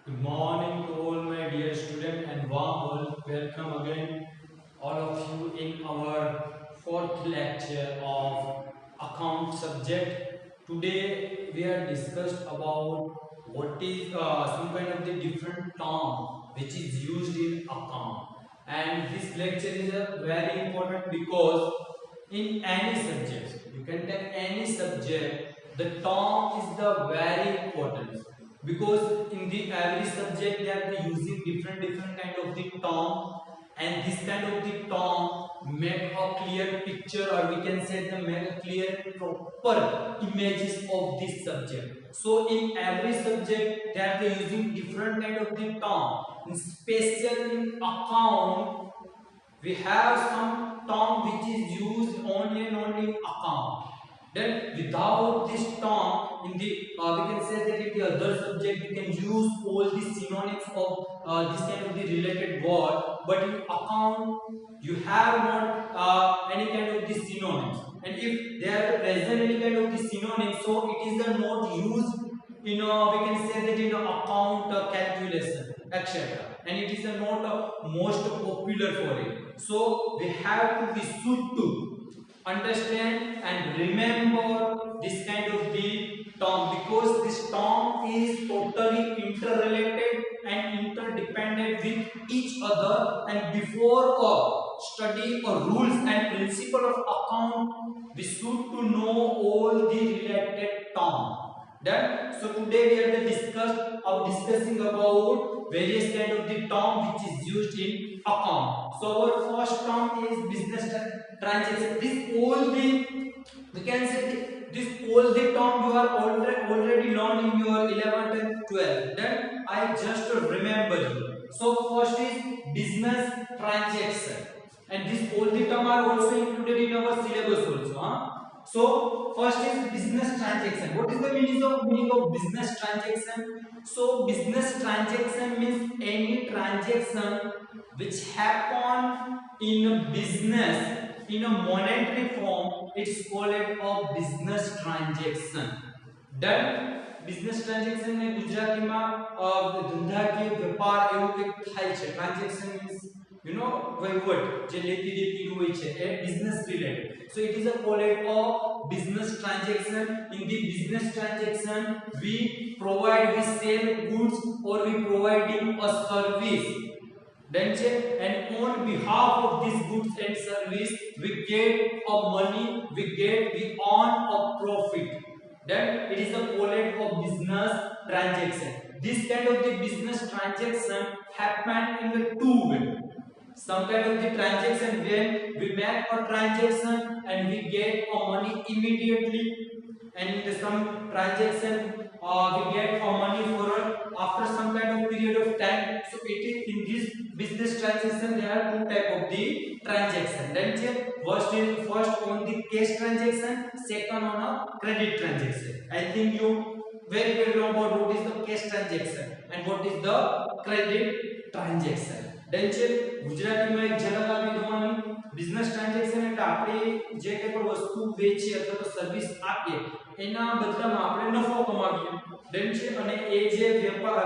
Good morning to all my dear students and warm welcome again all of you in our fourth lecture of account subject. Today we are discussed about what is some kind of the different term which is used in account, and this lecture is very important because in any subject you can take any subject, the term is the very important because in the every subject they are using different kind of the term, and this kind of the term make a clear picture, or we can say the make a clear proper images of this subject. So in every subject they are using different kind of the term, especially in account we have some term which is used only and only in account. Then without this term in the we can say that in the other subject we can use all the synonyms of this kind of the related word, but in account you have not any kind of the synonyms, and if there are present any kind of the synonyms, so it is not used in we can say that in account calculation etc, and it is not most popular for it. So we have to be should to understand and remember this kind of the term, because this term is totally interrelated and interdependent with each other, and before study or rules and principle of account we should to know all the related term. Done. So today we are discussing about various kind of the term which is used in account. So our first term is business transaction. This all the we can say this all the term you are already learned in your 11th and 12th. Then I just remember you. So first is business transaction, and this all the term are also included in our syllabus also. So first is business transaction. What is the meaning of business transaction? So business transaction means any transaction which happen in a business in a monetary form. It's called a business transaction. Done. Business transaction ને ગુજરાતીમાં ધંધાકીય વેપાર એવું કંઈક થાય છે. Transaction means વહીવટ જે લેતી દેતી હોય છે એ business related. So it is a called of business transaction. In the business transaction we provide, we sell goods or we providing a service. Then and on behalf of these goods and service we get a money, we earn a profit. Then it is a called of business transaction. This kind of the business transaction happen in the two way. Some kind of the transaction when we make a transaction and we get a money immediately, and in some transaction we get a money for after some kind of period of time. So it is in this business transaction there are two type of the transaction. Then first on the cash transaction, second on a credit transaction. I think you very well know about what is the cash transaction and what is the credit transaction. Then ગુજરાતીમાં એક ઝલક આપી દઉં. Business transaction એટલે આપણે જે કંઈ પણ વસ્તુ વેચીએ અથવા તો સર્વિસ આપીએ એના બદલામાં આપણે નફો કમાવીએ. દેન છે અને એ જે વ્યવહાર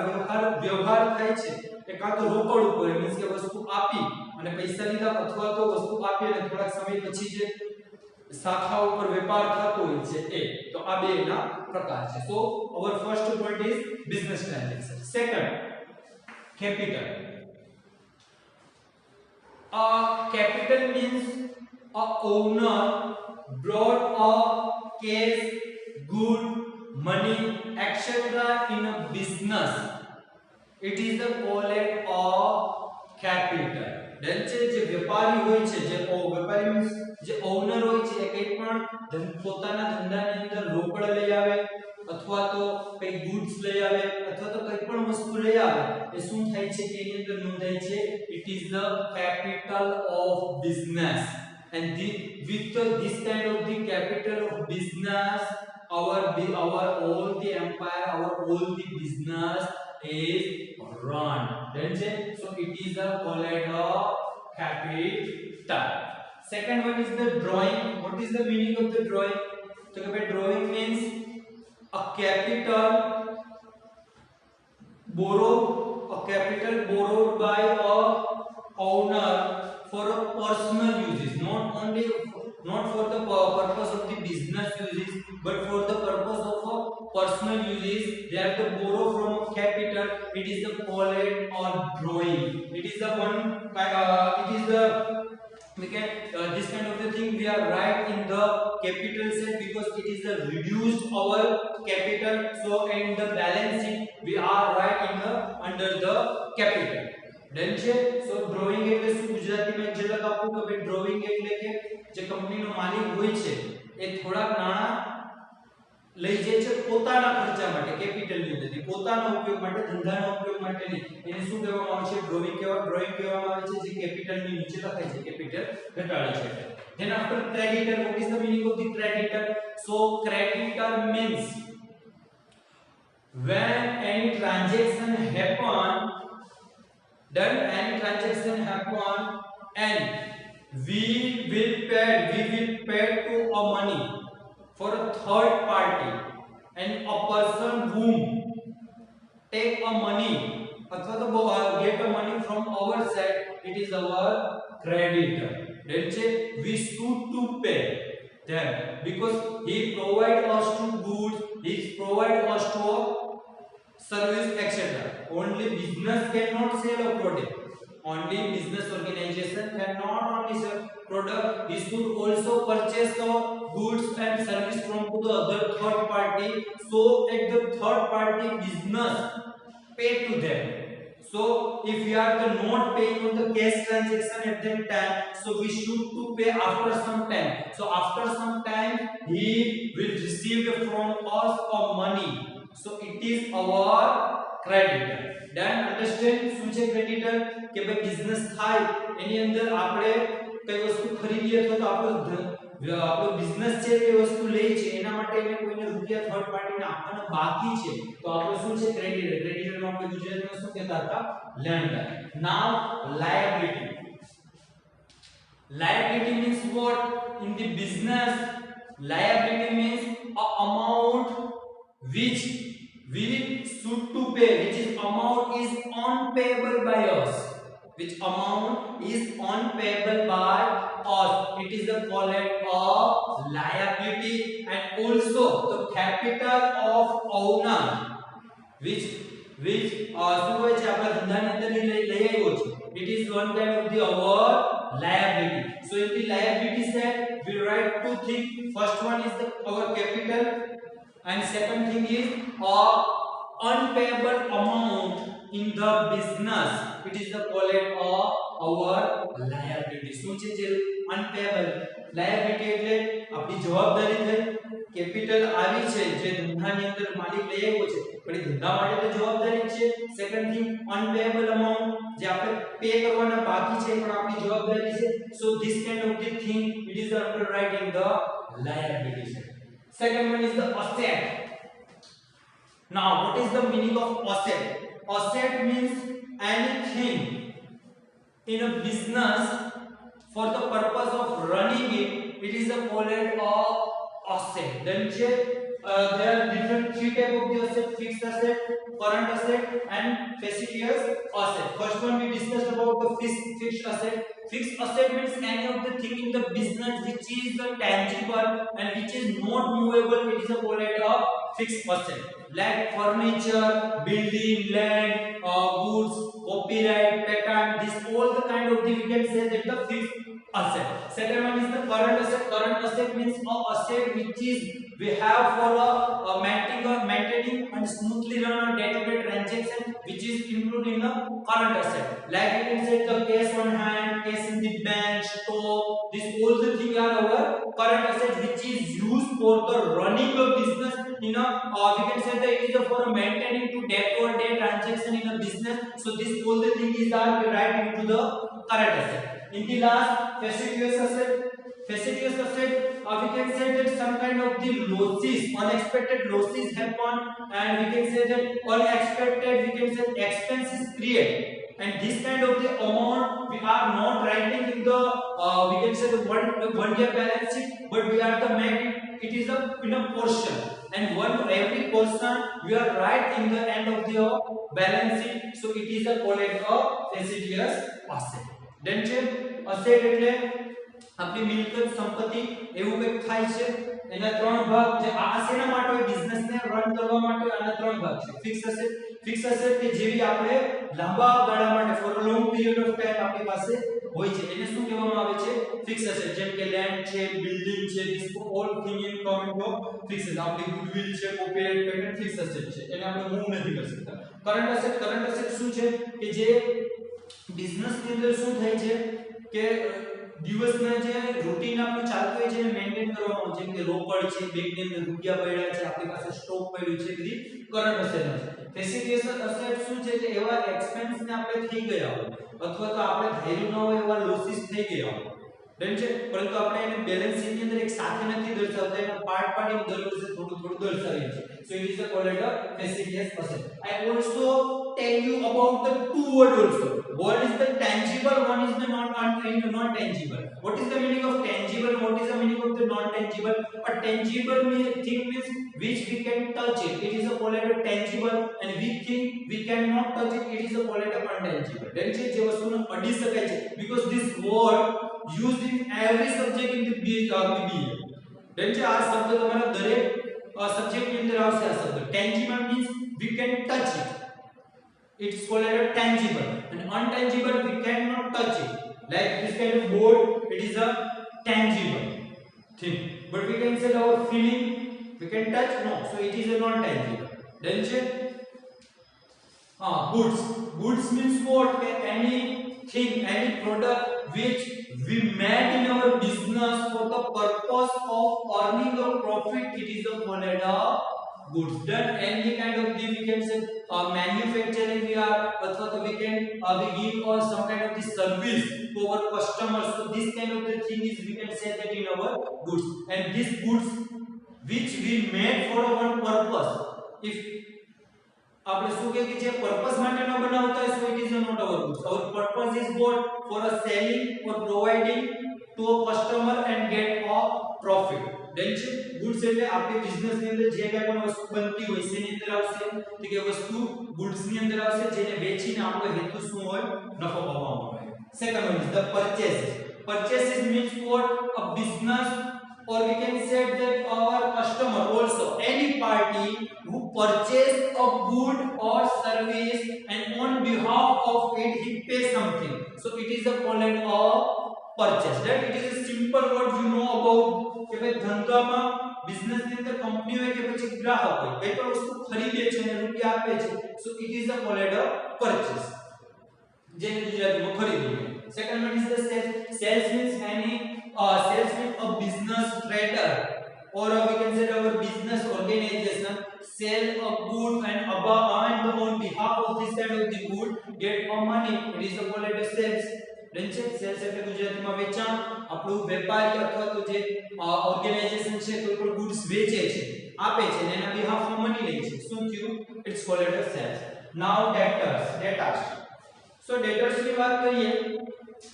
થાય છે એ કાં તો રોકડ ઉપર મીન્સ કે વસ્તુ આપી અને પૈસા લીધા, અથવા તો વસ્તુ આપી અને થોડાક સમય પછી જે શાખાઓ પર વેપાર થતો હોય છે એ. તો આ બેના પ્રકાર છે. સો our first point is business transaction. Second, capital. Capital means a owner brought a cash, good, money, etc. in a business. It is the called of capital. Then જે વેપારી હોય છે, જે વેપારી means જે ઓનર હોય છે એ કંઈ પણ પોતાના ધંધાની અંદર રોકડ લઈ આવે અથવા તો કઈ ગુડ્સ લઈ આવે અથવા તો કઈ પણ વસ્તુ લઈ આવે એ શું થાય છે કે એની અંદર નોંધાય છે. It is the capital of business, and with this kind of the capital of business our all the empire, our all the business is run. Then so it is a called of capital. Second one is the drawing. What is the meaning of the drawing? So drawing means a capital borrow a capital borrowed by a owner for a personal uses, not only not for the purpose of the business uses, but for the purpose of a personal uses. They have to borrow from a capital. It is the collect or drawing. It is the one. It is the we can this kind of the thing we are right in the capital set because it is the reduced our capital. So in the balance sheet we are right in the under the capital. Done છે. સો drawing એટલે શું ગુજરાતીમાં એક ઝલક આપું કે ભાઈ drawing એટલે કે જે કંપનીનો માલિક હોય છે એ થોડાક નાણાં લઈ જાય છે પોતાના ખર્ચા માટે કેપિટલની અંદર પોતાના ઉપયોગ માટે ધંધાના ઉપયોગ માટે નહીં. એને શું કહેવામાં આવે છે? ડ્રોઈંગ કહેવામાં આવે છે જે કેપિટલની નીચે લખાય છે કેપિટલ ઘટાડે છે. Then after creditor, what is the meaning of the creditor? So creditor means when any transaction happen and we will pay to a money for a third party and a person whom take a money अथवा तो get a money from our side, it is our creditor. Then say we should to pay them because he provide us to goods, he provide us to service, etc. Only business cannot sell a product. Only business organization cannot only sell product. He should also purchase the goods and service from the other third party. So at the third party business pay to them. So if we are the not paying on the cash transaction at that time, so we should to pay after some time. So after some time he will receive from us a money. So it is our creditor. Then understand શું છે creditor? કે ભાઈ business થાય એની અંદર આપણે કઈ વસ્તુ ખરીદીએ તો આપણો બિઝનેસ છે એ વસ્તુ લે છે એના માટે એને કોઈને રૂપિયા થર્ડ પાર્ટીને આપવાના બાકી છે તો આપણે શું છે ક્રેડિટર. ક્રેડિટરનો આપણે ગુજરાતીમાં શું કહેતા હતા? Lander. Now liability. Liability means what? In the business, liability means a amount which we should to pay, which is amount is unpayable by us. Which amount is unpayable by us? It is the called of liability. And also the capital of owner, which શું હોય છે આપણા ધંધાની અંદર લઈ આવ્યો છે. It is one kind of the our liability. So in the liability side we write two things. First one is our capital and second thing is unpayable amount in the business. It is the called of our liability. શું છે જે unpayable liability એટલે આપણી જવાબદારી થઈ. Capital આવી છે જે ધંધાની અંદર માલિક લઈ આવ્યો છે પણ એ ધંધા માટે તો જવાબદારી છે. સેકન્ડ થિંગ અનપેએબલ અમાઉન્ટ જે આપણે પે કરવાના બાકી છે પણ આપણી જવાબદારી છે. So this kind of the thing it is under writing the liability side. Second one is the asset. Now what is the meaning of asset? Asset means anything in a business for the purpose of running it. It is the called of asset. Then there are different three type of the asset: fixed asset, current asset and facetious asset. First one we discussed about the fixed asset. Fixed asset means any of the thing in the business which is the tangible and which is not movable. It is called a fixed asset. Like furniture, building, land, goods, copyright, patent. This all the kind of the we can say that the fixed asset. Second one is the current asset. Current asset means a asset which is we have for maintaining and smoothly run a day-to-day transaction, which is included in the current asset. Like you can say the cash on hand, cash in the bank, stock. This all the thing are our current asset which is used for the running of business in a we can say that it is for maintaining to day-to-day transaction in a business. So this all the thing is are right into the current asset. In the last facetious asset. Facetious asset we can say that some kind of the losses, unexpected losses happen and we can say that unexpected we can say expenses create, and this kind of the amount we are not writing in the we can say the one year balance sheet, but we are the make it is in a portion, and one every person you are right in the end of the balance sheet, so it is a called a facetious asset. then છે asset એટલે આપણી મિલકત સંપત્તિ એવું કંઈક થાય છે એના ત્રણ ભાગ જે આ શેના માટે હોય બિઝનેસને રન કરવા માટે આના ત્રણ ભાગ છે ફિક્સ એસેટ કે જેવી આપણે લાંબા ગાળા માટે for a long period of time આપણી પાસે હોય છે એને શું કહેવામાં આવે છે ફિક્સ એસેટ જેમ કે લેન્ડ છે બિલ્ડિંગ છે this all thing in come into fix asset આપણી ગુડવિલ છે કોપીરાઇટ પેટન્ટ ફિક્સ એસેટ છે એને આપણે મૂવ નથી કરી શકતા કરંટ એસેટ શું છે કે જે બિઝનેસ ની અંદર શું થાય છે કે દિવસના જે રૂટીન આપણું ચાલતું હોય છે એને મેન્ટેન કરવાનું જેમ કે રોકડ છે બેંકની અંદર રૂપિયા પડ્યા છે આપણી પાસે સ્ટોક પડ્યું છે બધી કરંટ એસેટ છે ફેસિલિટીસ એસેટ શું છે કે એવા એક્સપેન્સ ને આપણે થઈ ગયા હોય અથવા તો આપણે ધાર્યું ન હોય એવા લોસીસ થઈ ગયા હોય ડન છે પરંતુ આપણે એને બેલેન્સ શીટ ની અંદર એક સાથે નથી દર્શાવતા એના પાર્ટ દર વર્ષે થોડું દર્શાવીએ છીએ so it is a called a facilities asset. I also tell you about the two word also. One is the tangible, one is the non tangible. What is the meaning of tangible? What is the meaning of the non tangible? A tangible thing means which we can touch it. It is a called a tangible, and we think we cannot touch it. It is a called a untangible. Then જે વસ્તુને અડી શકાય છે because this word used in every subject in the BBA. Then આ શબ્દ તમારા દરેક subject ની અંદર આવશે આ શબ્દ tangible means we can touch it. It's called a tangible, and untangible we cannot touch it. Like this kind of board, it is a tangible thing, but we can say our feeling we can touch, no, so it is a non tangible. Then check goods means what? Anything, any product which we made in our business for the purpose of earning a profit, it is a called a goods. Done any kind of thing we can say manufacturing we are, also we can we give some kind of the service to our customers, so this kind of the thing is we can say that in our goods, and these goods which we made for our purpose, if આપણે શું કહે કે જે purpose માટે ન બનાવતા હોય so it is not our goods. Our purpose is what? For a selling or providing to a customer and get a profit. Then goods એટલે આપણે બિઝનેસ ની અંદર જે કાઈ પણ વસ્તુ બનતી હોય છે એની અંદર આવશે તો કે વસ્તુ goods ની અંદર આવશે જેને વેચીને આપણો હેતુ શું હોય નફો કમાવાનો હોય. Second one is the purchases means what? A business, or we can say that our customer also, any party who purchase a good or service and on behalf of it he pay something, so it is a called a purchase. That it is a simple word you know about કે ભાઈ ધંધામાં business ની અંદર company હોય કે પછી ગ્રાહક હોય કોઈ પણ વસ્તુ ખરીદે છે અને રૂપિયા આપે છે, so it is a called a purchase, જે ગુજરાતીમાં ખરીદવું. Second one is the sales means sales means a business trader, or we can say our business organization sell a good and on behalf of this kind of the good get a money, it is a called a sales. Then sales એટલે ગુજરાતીમાં વેચાણ, આપણું વેપારી અથવા તો જે organisation છે કોઈ પણ ગુડ્સ વેચે છે આપે છે અને એના બિહાફમાં મની લે છે, શું થયું? It's called as sales. Now debtors. So debtors ની વાત કરીએ,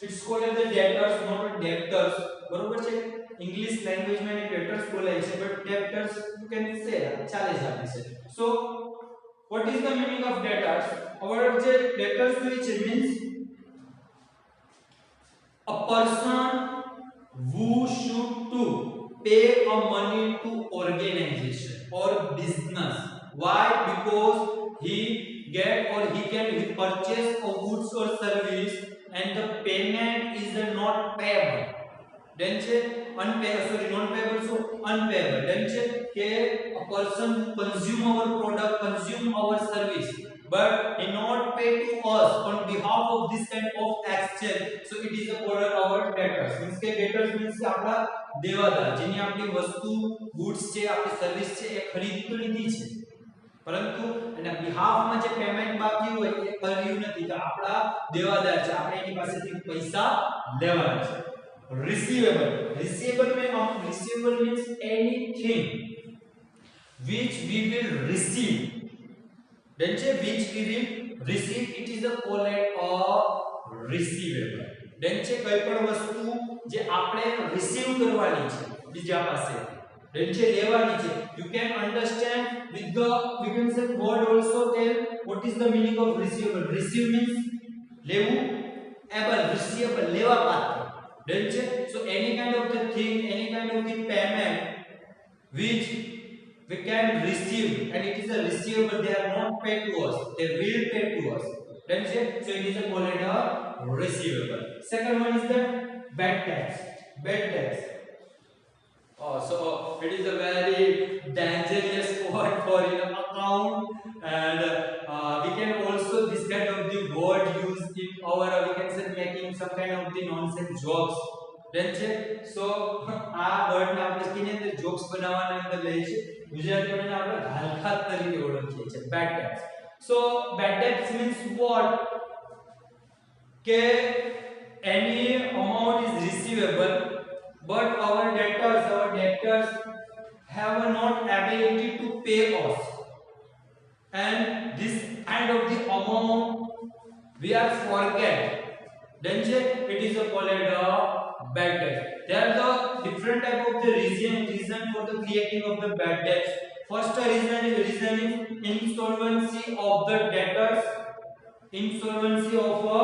it's called as debtors, not debtors, બરોબર છે? ઇંગ્લિશ લેંગ્વેજમાં એને ડેટર્સ બોલાય છે, બટ ડેબ્ટર્સ યુ કેન સે ચાલે છે આપણી છે. સો what is the meaning of debtors? Our જે debtors હોય છે means a person who should to pay a money to organization or business. Why? Because he purchase a goods or service and the payment is not payable. Then non-payable, so unpayable. Then a person consume our product, consume our service, but he not pay to us on behalf of this kind of exchange, so it is a called our debtors. Means કે debtors means કે આપડા દેવાદાર, જેની આપણી વસ્તુ goods છે આપણી service છે એ ખરીદી તો લીધી છે પરંતુ એના બિહાફમાં જે પેમેન્ટ બાકી હોય એ કર્યું નથી, તો આપડા દેવાદાર છે, આપણે એની પાસેથી પૈસા લેવાના છે. Receivable means anything which we will receive. Then which we will receive, it is a called a receivable. Then કઈ પણ વસ્તુ જે આપણે રિસીવ કરવાની છે બીજા પાસે, then છે લેવાની છે. You can understand with the, we can say word also tell what is the meaning of receivable. Receive means લેવું, able receivable લેવા પાત્ર, then છે. So any kind of the thing, any kind of the payment which we can receive and it is a receivable, they are not paid to us, they will pay to us, then say, so it is a called a receivable. Second one is the bad tax. Bad tax, so it is a very dangerous word for an account, and we can also this kind of the word used in our, we can say making some kind of the nonsense jokes, then છે. so આ word ને આપણે સ્કીની અંદર jokes બનાવવાના અંદર લઈએ છીએ, ગુજરાતીમાં એને આપણે ઘાલખાત તરીકે ઓળખીએ છીએ, bad debts. So bad debts means what, કે any amount is receivable but our debtors have not ability to pay us, and this kind of the amount we are forget, then it is a called a bad debt. There are the different type of the reason for the creating of the bad debts. First reason is insolvency of the debtors, insolvency of a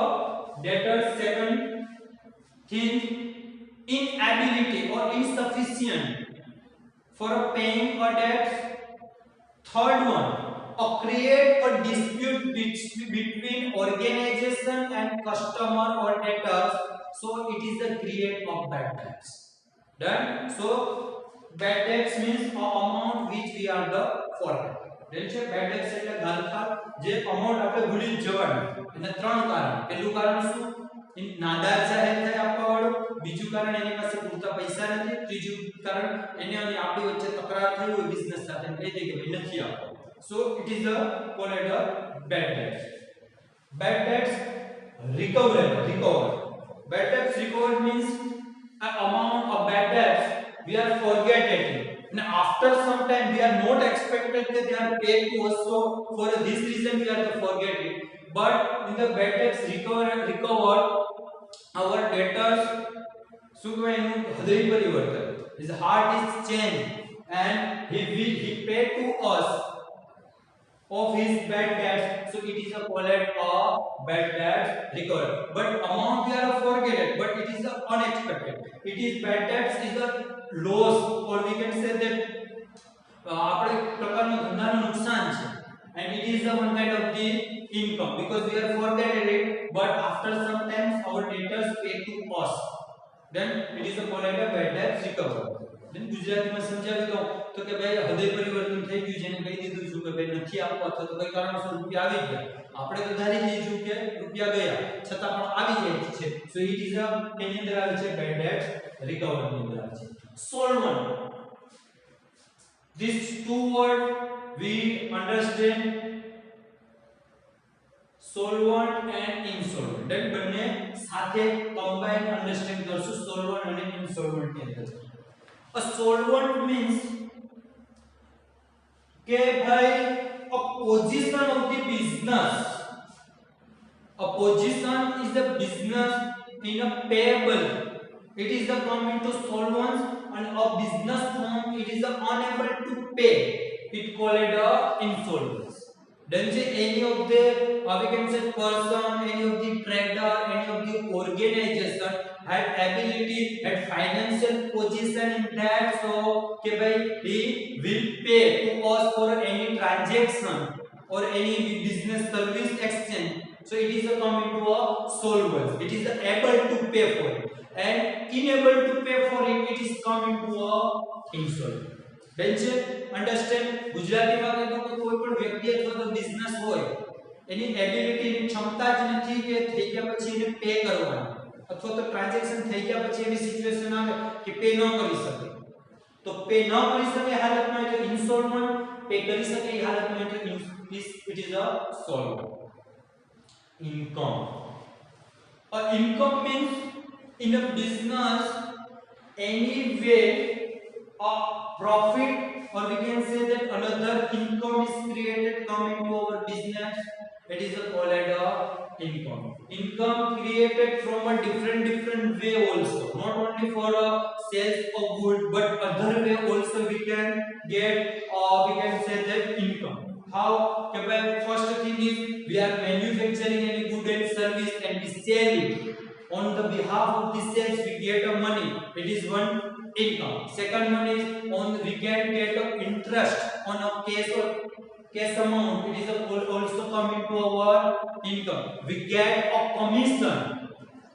debtor. Second thing, inability or insufficient for paying a debt. Third one, create a dispute between organization and customer or debtors, so it is the create of bad debts. Done. So bad debts means a amount which we are the forget. then છે bad debts એટલે ગાલખાત, જે amount આપણે ભૂલી જવાનું. એના ત્રણ કારણ. પહેલું કારણ શું, નાદાર જાહેર થાય આપવા વાળો, બીજું કારણ એની પાસે પૂરતા પૈસા નથી, ત્રીજું કારણ એને અને આપણી વચ્ચે તકરાર થઈ હોય બિઝનેસ સાથે, કહી દે કે ભાઈ નથી આપો. So it is a called a bad debts. Bad debts recover. Bad debts recovered means an amount of bad debts we are forgetting, and after some time we are not expected that they are paid to us, so for this reason we are to forget it. But in the bad debts recovered, our debtors સુગવેનું હૃદય પરિવર્તન, his heart is changed and he paid to us of his bad debts, so it is a called a bad debts recovered. But amount we are forgetted, but it is unexpected. It is bad debts is a loss, or we can say that આપણે પ્રકારનું ધંધાનું નુકસાન છે, and it is the one kind of the income because we are forgetted it, but after some times our debtors pay to us, then it is a called a bad debts recovered. then ગુજરાતીમાં સમજાવી દઉં તો કે ભાઈ હૃદય પરિવર્તન થઈ ગયું, જેને કહી દીધું છું કે ભાઈ નથી આપવા અથવા તો કઈ કારણસર રૂપિયા આવી ગયા, આપણે તો ધારી લઈશું કે રૂપિયા ગયા છતાં પણ આવી જાય છે, so it is a એની અંદર આવે છે bad debts recovered ની અંદર આવે છે. solvent, these two word we understand, solvent and insolvent, then બંને સાથે combine understand કરશું solvent અને insolvent ની અંદર. A solvent means કે ભાઈ a position of the business, a position is the business in a payable, it is the come into solvents, and a business firm it is unable to pay, it called a insolvency. Then say any of the we can say person, any of the trader, any of the organization had ability, had financial position in that, so ke bhai he will pay to us for any transaction or any business service exchange, so it is a come into a solvent, it is able to pay for it, and unable to pay for it, it is come into a insolvent. then છે understand, ગુજરાતીમાં કહેતો કે કોઈ પણ વ્યક્તિ અથવા તો business હોય, એની એબિલિટી ની ક્ષમતા જ નથી કે થઈ ગયા પછી એને પે કરવાની, અથવા તો ટ્રાન્ઝેક્શન થઈ ગયા પછી એવી સિચ્યુએશન આવે કે પે ન કરી શકે, તો પે ન કરી શકે એ હાલતમાં એટલે ઇન્સોલ્વન્ટ, પે કરી શકે એ હાલતમાં એટલે it is a solvent. income, a income means in a business any way a profit, or we can say that another income is created coming to our business, It is called income. Income created from a different way also. Not only for sales of good, but other way also we can get, or we can say that income. How? First thing is we are manufacturing any good and service and we sell it. On the behalf of the sales we get a money. It is one income. Second one is on we can get a interest on a cash amount. It is also come into our income. We get a commission.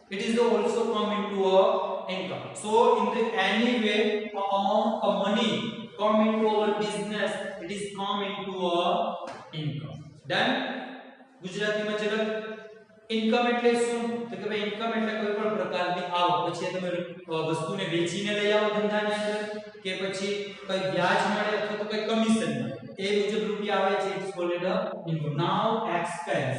It is also come into our income. So in the any way amount of money come into our business, it is come into our income. Then Gujarati માં ચલો income એટલે શું? તો કે ભાઈ income એટલે કોઈ પણ પ્રકારની આવક. પછી તમે વસ્તુને વેચીને લઈ આવો ધંધાની અંદર, કે પછી કોઈ વ્યાજ મળે અથવા તો કોઈ કમિશન મળે, એ મુજબ રૂપિયા આવે છે. It's called income. Now expense.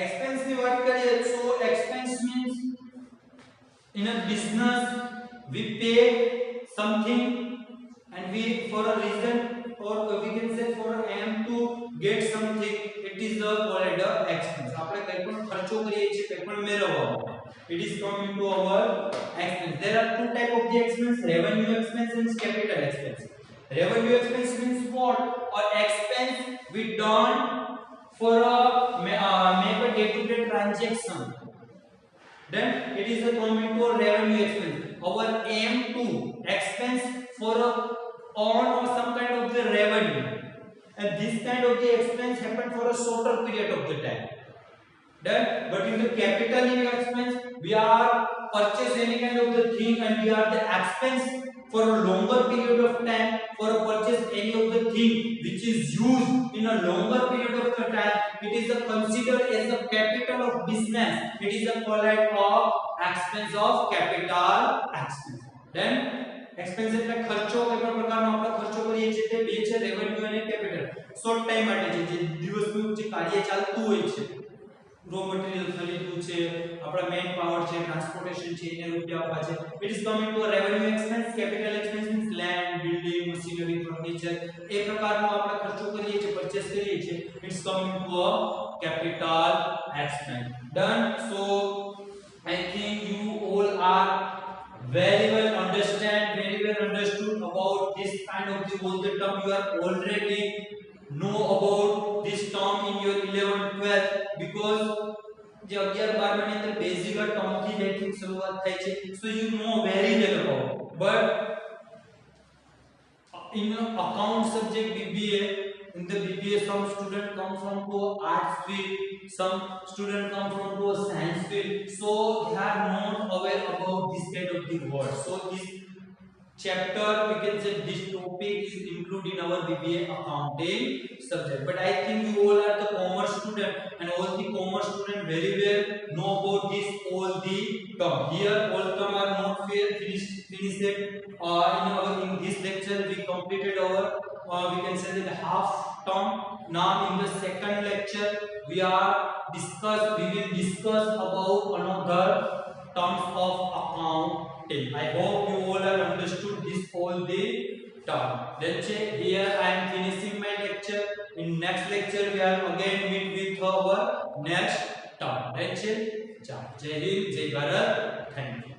Expense ની વાત કરીએ તો expense means in a business we pay something and we for a reason, or we can say for an aim to get something, it is called expense. આપણે કંઈ પણ ખર્ચો કરીએ છીએ કંઈ પણ મેળવવા માટે, it is come into our expense. There are two type of the expense: revenue expense and capital expense. Revenue expense means what? Or expense we done for make a day-to-day transaction. Then it is a come into a revenue expense. Our aim to expense for on or some kind of the revenue, and this kind of the expense happen for a shorter period of the time. Then but in the capital expense we are purchase any kind of the thing and we are the expense for a longer period of time for a purchase any of the thing which is used in a longer period of the time. It is considered as a capital of business. It is a called of expense of capital expense. Then expense એટલે ખર્ચો, કોઈ પણ પ્રકારનો આપણે ખર્ચો કરીએ છીએ તે બે છે, રેવન્યુ અને કેપિટલ. શોર્ટ ટાઈમ માટે છે, જે દિવસનું જે કાર્ય ચાલતું હોય છે, રો મટીરીયલ ખરીદવું છે, આપણા મેન પાવર છે, ટ્રાન્સપોર્ટેશન છે, એને રૂપિયા આપવા છે. It is coming to revenue expense. Capital expense means land, building, machinery, furniture, એ પ્રકારનો આપણે ખર્ચો કરીએ છીએ, પરચેસ કરીએ છીએ. It's coming to a capital expense. Done. So I think you all are very well understood about this kind of the all the term. You are already know about this term in your 11th 12th, because જે 11 12 ની અંદર basic term થી જ I think શરૂઆત થાય છે. So you know very well about. But in account subject BBA, in the BBA some student come from to arts field, some student come from to a science field, so they are not aware about this kind of the word. So this chapter, we can say this topic is included in our BBA accounting subject. But I think you all are the commerce student, and all the commerce student very well know about this all the term. Here all term are not finished it. In this lecture we completed our we can say that half term. Now in the second lecture we will discuss about another terms of accounting. I hope you all have understood this all the term. Then here I am finishing my lecture. In next lecture we are again meet with our next term. Then Jai Hind, Jai Bharat. Thank you.